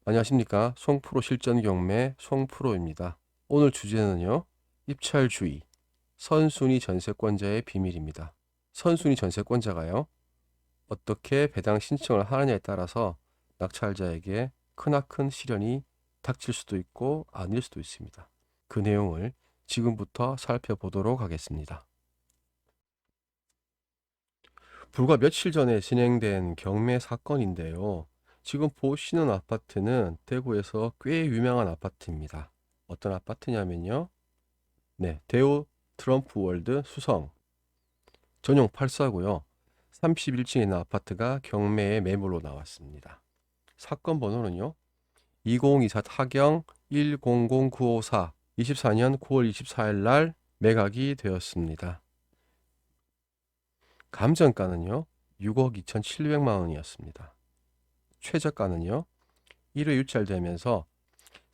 안녕하십니까. 송프로 실전 경매 송프로입니다. 오늘 주제는요. 입찰주의, 선순위 전세권자의 비밀입니다. 선순위 전세권자가요. 어떻게 배당 신청을 하느냐에 따라서 낙찰자에게 크나큰 시련이 닥칠 수도 있고 아닐 수도 있습니다. 그 내용을 지금부터 살펴보도록 하겠습니다. 불과 며칠 전에 진행된 경매 사건인데요. 지금 보시는 아파트는 대구에서 꽤 유명한 아파트입니다. 어떤 아파트냐면요. 네, 대우 트럼프 월드 수성 전용 8사고요. 31층에 있는 아파트가 경매에 매물로 나왔습니다. 사건 번호는요. 2024 타경 100954 24년 9월 24일 날 매각이 되었습니다. 감정가는요. 6억 2,700만 원이었습니다. 최저가는요. 1회 유찰되면서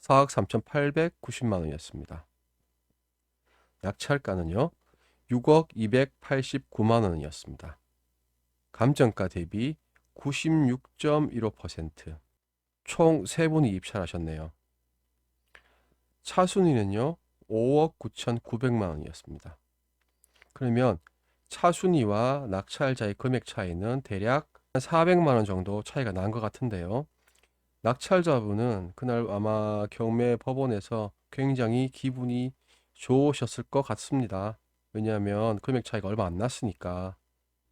4억 3,890만 원이었습니다. 낙찰가는요. 6억 289만 원이었습니다. 감정가 대비 96.15%. 총 3분이 입찰하셨네요. 차순위는요. 5억 9,900만 원이었습니다. 그러면 차순위와 낙찰자의 금액 차이는 대략 400만 원 정도 차이가 난 것 같은데요. 낙찰자분은 그날 아마 경매 법원에서 굉장히 기분이 좋으셨을 것 같습니다. 왜냐하면 금액 차이가 얼마 안 났으니까.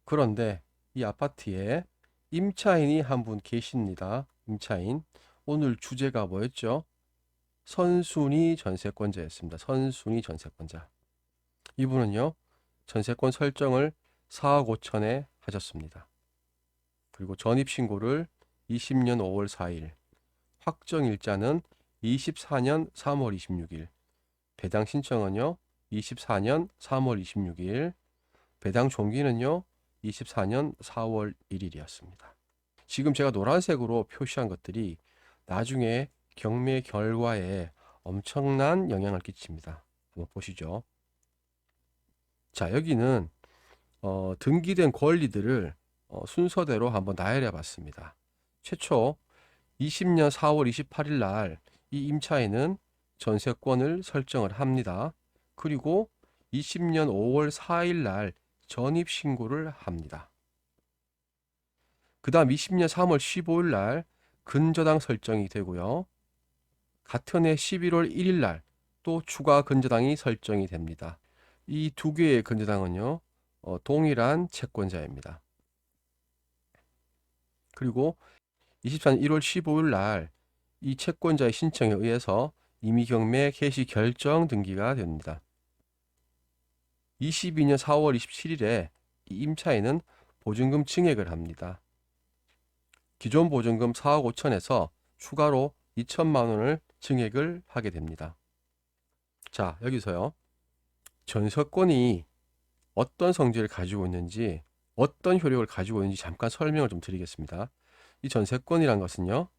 그런데 이 아파트에 임차인이 한 분 계십니다. 임차인. 오늘 주제가 뭐였죠? 선순위 전세권자였습니다. 선순위 전세권자. 이분은요, 전세권 설정을 4억 5천에 하셨습니다. 그리고 전입신고를 20년 5월 4일, 확정일자는 24년 3월 26일, 배당 신청은요 24년 3월 26일, 배당 종기는요 24년 4월 1일이었습니다. 지금 제가 노란색으로 표시한 것들이 나중에 경매 결과에 엄청난 영향을 끼칩니다. 한번 보시죠. 자, 여기는 등기된 권리들을 순서대로 한번 나열해 봤습니다. 최초 20년 4월 28일 날 이 임차인은 전세권을 설정을 합니다. 그리고 20년 5월 4일 날 전입 신고를 합니다. 그 다음 20년 3월 15일 날 근저당 설정이 되고요. 같은 해 11월 1일 날 또 추가 근저당이 설정이 됩니다. 이 두 개의 근저당은요, 동일한 채권자입니다. 그리고 24년 1월 15일 날 이 채권자의 신청에 의해서 임의경매 개시 결정 등기가 됩니다. 22년 4월 27일에 이 임차인은 보증금 증액을 합니다. 기존 보증금 4억 5천에서 추가로 2천만 원을 증액을 하게 됩니다. 자, 여기서요. 전세권이 어떤 성질을 가지고 있는지, 어떤 효력을 가지고 있는지 잠깐 설명을 좀 드리겠습니다. 이 전세권이란 것은요.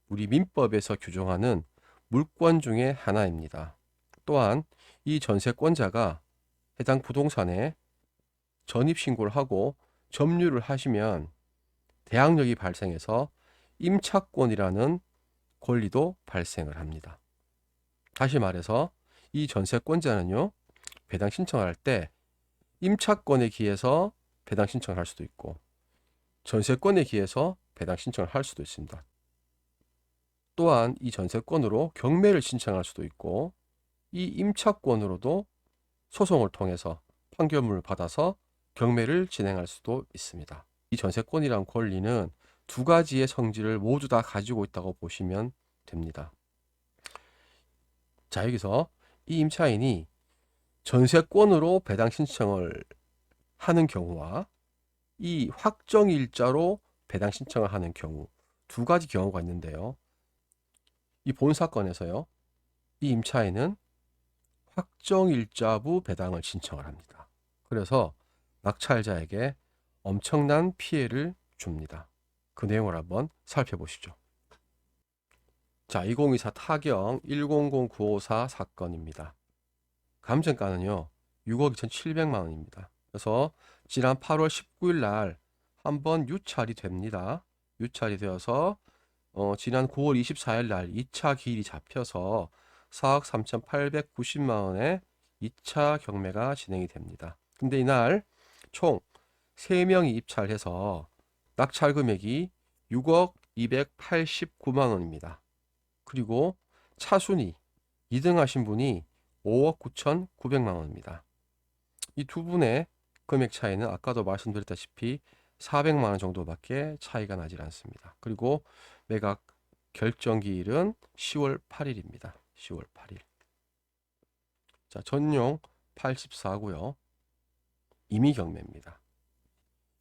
우리 민법에서 규정하는 물권 중에 하나입니다. 또한 이 전세권자가 해당 부동산에 전입신고를 하고 점유를 하시면 대항력이 발생해서 임차권이라는 권리도 발생을 합니다. 다시 말해서 이 전세권자는요, 배당 신청을 할 때 임차권에 기해서 배당 신청을 할 수도 있고 전세권에 기해서 배당 신청을 할 수도 있습니다. 또한 이 전세권으로 경매를 신청할 수도 있고 이 임차권으로도 소송을 통해서 판결문을 받아서 경매를 진행할 수도 있습니다. 이 전세권이란 권리는 두 가지의 성질을 모두 다 가지고 있다고 보시면 됩니다. 자, 여기서 이 임차인이 전세권으로 배당 신청을 하는 경우와 이 확정일자로 배당 신청을 하는 경우 두 가지 경우가 있는데요. 이 본 사건에서요. 이 임차인은 확정일자부 배당을 신청을 합니다. 그래서 낙찰자에게 엄청난 피해를 줍니다. 그 내용을 한번 살펴보시죠. 자, 2024 타경 100954 사건입니다. 감정가는요, 6억 2,700만 원입니다. 그래서 지난 8월 19일 날 한번 유찰이 됩니다. 유찰이 되어서 지난 9월 24일 날 2차 기일이 잡혀서 4억 3,890만 원의 2차 경매가 진행이 됩니다. 근데 이날 총 3명이 입찰해서 낙찰 금액이 6억 289만 원입니다. 그리고 차순위 2등 하신 분이 5억 9,900만 원입니다. 이 두 분의 금액 차이는 아까도 말씀드렸다시피 400만 원 정도밖에 차이가 나질 않습니다. 그리고 매각 결정 기일은 10월 8일입니다. 10월 8일. 자, 전용 84고요. 임의 경매입니다.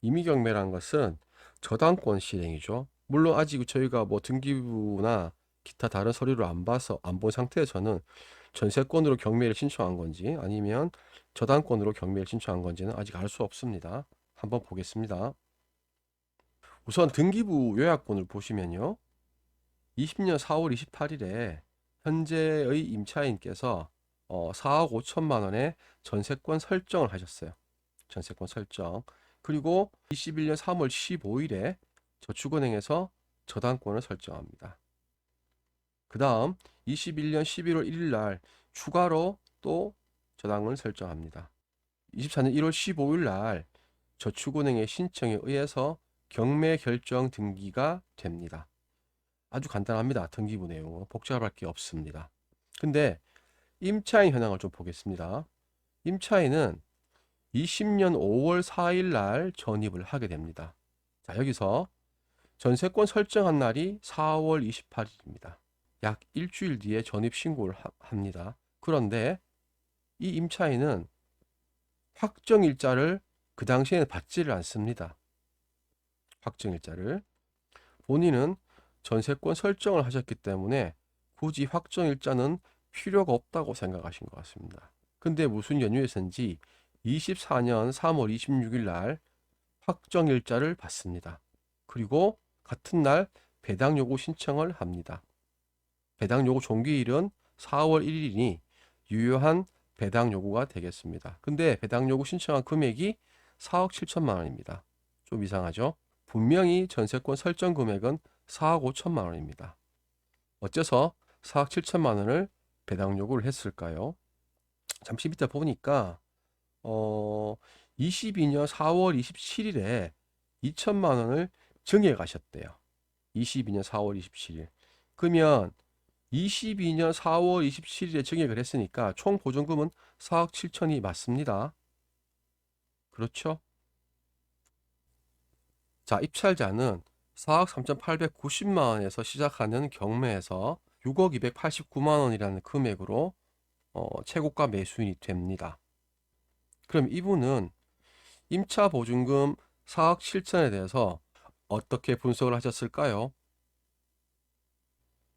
임의 경매란 것은 저당권 실행이죠. 물론 아직 저희가 뭐 등기부나 기타 다른 서류를 안 본 상태에서는 전세권으로 경매를 신청한 건지 아니면 저당권으로 경매를 신청한 건지는 아직 알 수 없습니다. 한번 보겠습니다. 우선 등기부 요약본을 보시면요. 20년 4월 28일에 현재의 임차인께서 4억 5천만 원의 전세권 설정을 하셨어요. 전세권 설정. 그리고 21년 3월 15일에 저축은행에서 저당권을 설정합니다. 그 다음 21년 11월 1일 날 추가로 또 저당을 설정합니다. 24년 1월 15일 날 저축은행의 신청에 의해서 경매 결정 등기가 됩니다. 아주 간단합니다. 등기부 내용은 복잡할 게 없습니다. 근데 임차인 현황을 좀 보겠습니다. 임차인은 20년 5월 4일 날 전입을 하게 됩니다. 자, 여기서 전세권 설정한 날이 4월 28일입니다. 약 일주일 뒤에 전입 신고를 합니다. 그런데 이 임차인은 확정일자를 그 당시에는 받지를 않습니다. 확정일자를. 본인은 전세권 설정을 하셨기 때문에 굳이 확정일자는 필요가 없다고 생각하신 것 같습니다. 근데 무슨 연유에서인지 24년 3월 26일 날 확정일자를 받습니다. 그리고 같은 날 배당 요구 신청을 합니다. 배당 요구 종기일은 4월 1일이니 유효한 배당 요구가 되겠습니다. 근데 배당 요구 신청한 금액이 4억 7천만 원입니다. 좀 이상하죠? 분명히 전세권 설정 금액은 4억 5천만 원입니다. 어째서 4억 7천만 원을 배당 요구를 했을까요? 잠시 밑에 보니까 22년 4월 27일에 2천만 원을 증액 가셨대요. 22년 4월 27일. 그러면 22년 4월 27일에 증액을 했으니까 총 보증금은 4억 7천이 맞습니다. 그렇죠? 자, 입찰자는 4억 3,890만 원에서 시작하는 경매에서 6억 289만 원이라는 금액으로 최고가 매수인이 됩니다. 그럼 이분은 임차 보증금 4억 7천에 대해서 어떻게 분석을 하셨을까요?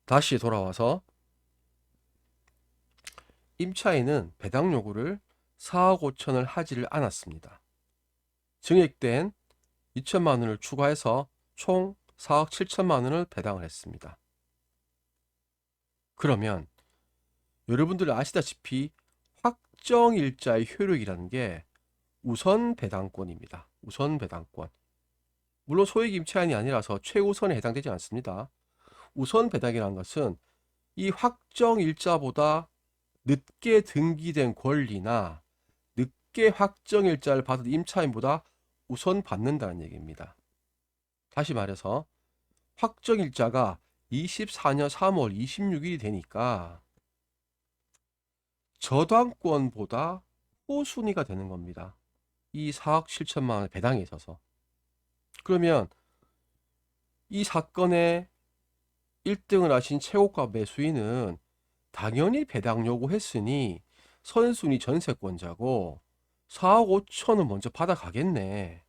다시 돌아와서 임차인은 배당 요구를 4억 5천을 하지를 않았습니다. 증액된 2천만 원을 추가해서 총 4억 7천만 원을 배당을 했습니다. 그러면 여러분들 아시다시피 확정일자의 효력이라는 게 우선 배당권입니다. 우선 배당권. 물론 소액 임차인이 아니라서 최우선에 해당되지 않습니다. 우선 배당이라는 것은 이 확정일자보다 늦게 등기된 권리나 늦게 확정일자를 받은 임차인보다 우선 받는다는 얘기입니다. 다시 말해서 확정일자가 24년 3월 26일이 되니까 저당권보다 호순위가 되는 겁니다. 이 4억 7천만 원의 배당에 있어서. 그러면 이 사건의 1등을 하신 최고가 매수인은 당연히 배당 요구했으니 선순위 전세권자고 4억 5천은 먼저 받아가겠네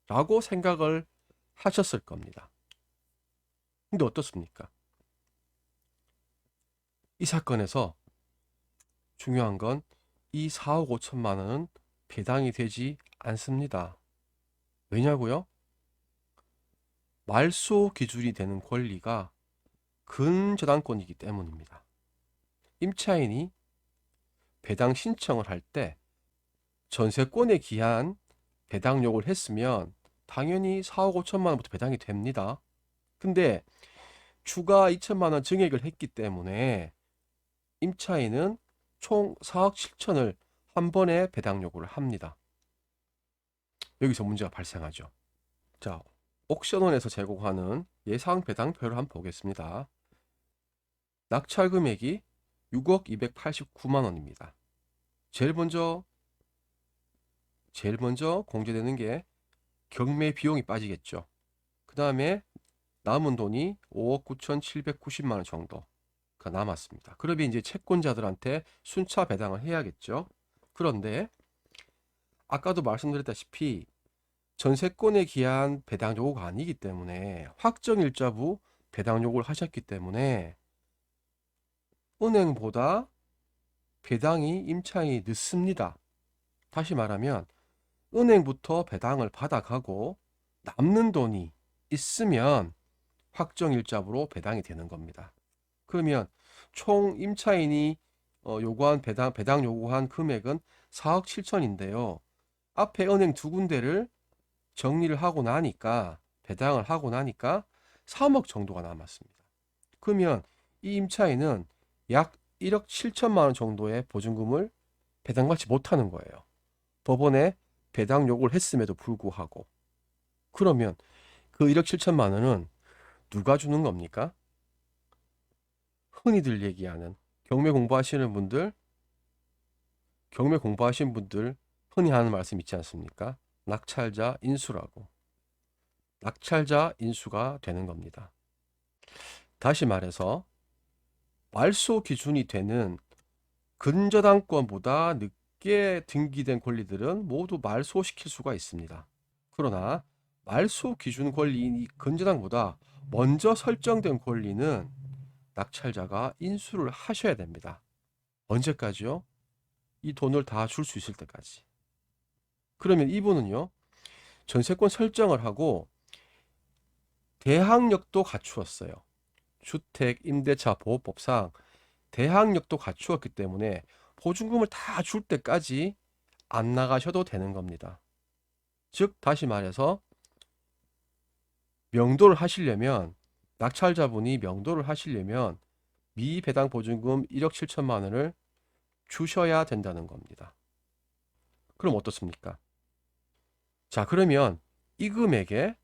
라고 생각을 하셨을 겁니다. 근데 어떻습니까? 이 사건에서 중요한 건 이 4억 5천만 원은 배당이 되지 않습니다. 왜냐고요? 말소 기준이 되는 권리가 근저당권이기 때문입니다. 임차인이 배당 신청을 할 때 전세권에 기한 배당 요구를 했으면 당연히 4억 5천만 원부터 배당이 됩니다. 근데 추가 2천만 원 증액을 했기 때문에 임차인은 총 4억 7천을 한 번에 배당 요구를 합니다. 여기서 문제가 발생하죠. 자, 옥션원에서 제공하는 예상 배당표를 한번 보겠습니다. 낙찰 금액이 6억 289만 원입니다. 제일 먼저 공제되는 게 경매 비용이 빠지겠죠. 그 다음에 남은 돈이 5억 9,790만 원 정도가 남았습니다. 그러면 이제 채권자들한테 순차 배당을 해야겠죠. 그런데 아까도 말씀드렸다시피 전세권에 기한 배당 요구가 아니기 때문에 확정일자부 배당 요구를 하셨기 때문에 은행보다 배당이 임차인이 늦습니다. 다시 말하면 은행부터 배당을 받아가고 남는 돈이 있으면 확정일자부로 배당이 되는 겁니다. 그러면 총 임차인이 요구한 배당 요구한 금액은 4억 7천인데요. 앞에 은행 두 군데를 정리를 하고 나니까 배당을 하고 나니까 3억 정도가 남았습니다. 그러면 이 임차인은 약 1억 7천만 원 정도의 보증금을 배당받지 못하는 거예요. 법원에 배당 요구를 했음에도 불구하고. 그러면 그 1억 7천만 원은 누가 주는 겁니까? 흔히들 얘기하는 경매 공부하시는 분들 흔히 하는 말씀 있지 않습니까? 낙찰자 인수라고. 낙찰자 인수가 되는 겁니다. 다시 말해서 말소 기준이 되는 근저당권보다 늦게 등기된 권리들은 모두 말소시킬 수가 있습니다. 그러나 말소 기준 권리인 근저당보다 먼저 설정된 권리는 낙찰자가 인수를 하셔야 됩니다. 언제까지요? 이 돈을 다 줄 수 있을 때까지. 그러면 이분은요, 전세권 설정을 하고 대항력도 갖추었어요. 주택임대차보호법상 대항력도 갖추었기 때문에 보증금을 다 줄 때까지 안 나가셔도 되는 겁니다. 즉 다시 말해서 명도를 하시려면 낙찰자분이 명도를 하시려면 미배당 보증금 1억 7천만 원을 주셔야 된다는 겁니다. 그럼 어떻습니까? 자, 그러면 이 금액에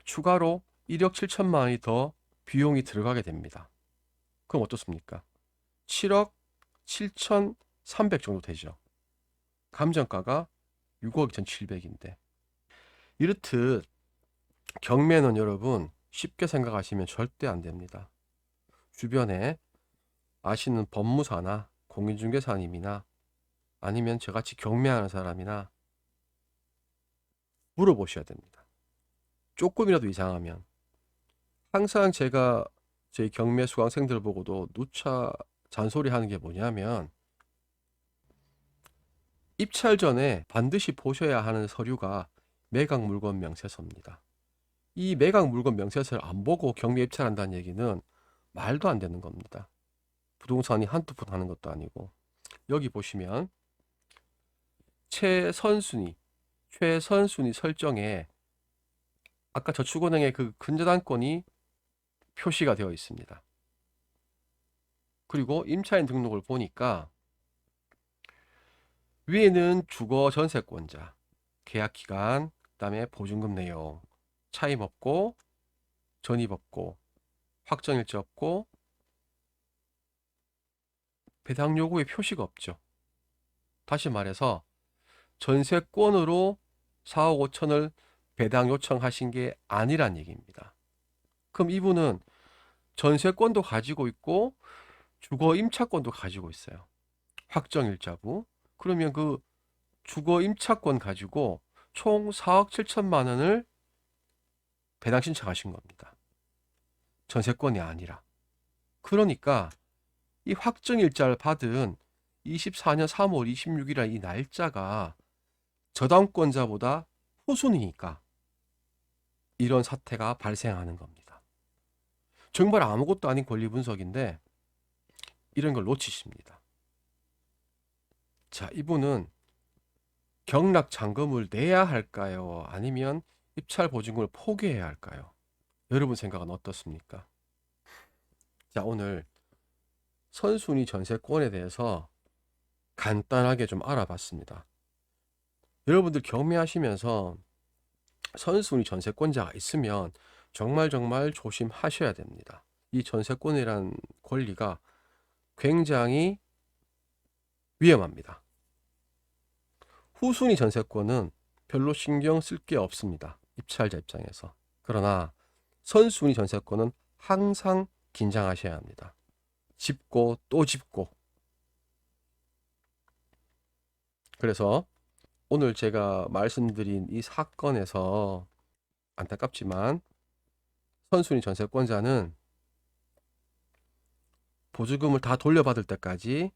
추가로 1억 7천만 원이 더 비용이 들어가게 됩니다. 그럼 어떻습니까? 7억 7,300 정도 되죠. 감정가가 6억 2,700인데. 이렇듯 경매는 여러분 쉽게 생각하시면 절대 안 됩니다. 주변에 아시는 법무사나 공인중개사님이나 아니면 저같이 경매하는 사람이나 물어보셔야 됩니다. 조금이라도 이상하면. 항상 제가 저희 경매 수강생들 보고도 누차 잔소리하는 게 뭐냐면 입찰 전에 반드시 보셔야 하는 서류가 매각 물건 명세서입니다. 이 매각 물건 명세서를 안 보고 경매 입찰한다는 얘기는 말도 안 되는 겁니다. 부동산이 한두 푼 하는 것도 아니고. 여기 보시면 최선순위 설정에 아까 저축은행의 그 근저당권이 표시가 되어 있습니다. 그리고 임차인 등록을 보니까 위에는 주거 전세권자, 계약 기간, 그다음에 보증금 내용, 차임 없고 전입 없고 확정일자 없고 배당 요구의 표시가 없죠. 다시 말해서 전세권으로 4억 5천을 배당 요청하신 게 아니란 얘기입니다. 그럼 이분은 전세권도 가지고 있고 주거 임차권도 가지고 있어요. 확정일자부. 그러면 그 주거 임차권 가지고 총 4억 7천만 원을 배당 신청하신 겁니다. 전세권이 아니라. 그러니까 이 확정일자를 받은 24년 3월 26일이라는 이 날짜가 저당권자보다 후순위니까 이런 사태가 발생하는 겁니다. 정말 아무것도 아닌 권리 분석인데 이런 걸 놓치십니다. 자, 이분은 경락 잔금을 내야 할까요? 아니면 입찰 보증금을 포기해야 할까요? 여러분 생각은 어떻습니까? 자, 오늘 선순위 전세권에 대해서 간단하게 좀 알아봤습니다. 여러분들 경매하시면서 선순위 전세권자가 있으면 정말 조심하셔야 됩니다. 이 전세권이란 권리가 굉장히 위험합니다. 후순위 전세권은 별로 신경 쓸 게 없습니다. 입찰자 입장에서. 그러나 선순위 전세권은 항상 긴장하셔야 합니다. 짚고 또 짚고. 그래서 오늘 제가 말씀드린 이 사건에서 안타깝지만 선순위 전세권자는 보조금을 다 돌려받을 때까지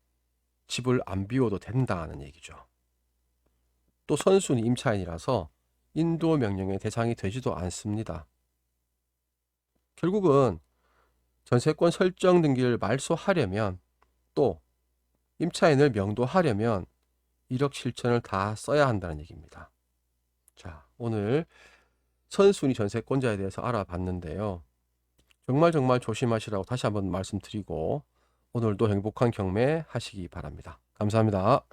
집을 안 비워도 된다는 얘기죠. 또 선순위 임차인이라서 인도 명령의 대상이 되지도 않습니다. 결국은 전세권 설정 등기를 말소하려면 또 임차인을 명도하려면 1억 7천을 다 써야 한다는 얘기입니다. 자, 오늘 선순위 전세권자에 대해서 알아봤는데요. 정말 조심하시라고 다시 한번 말씀드리고 오늘도 행복한 경매 하시기 바랍니다. 감사합니다.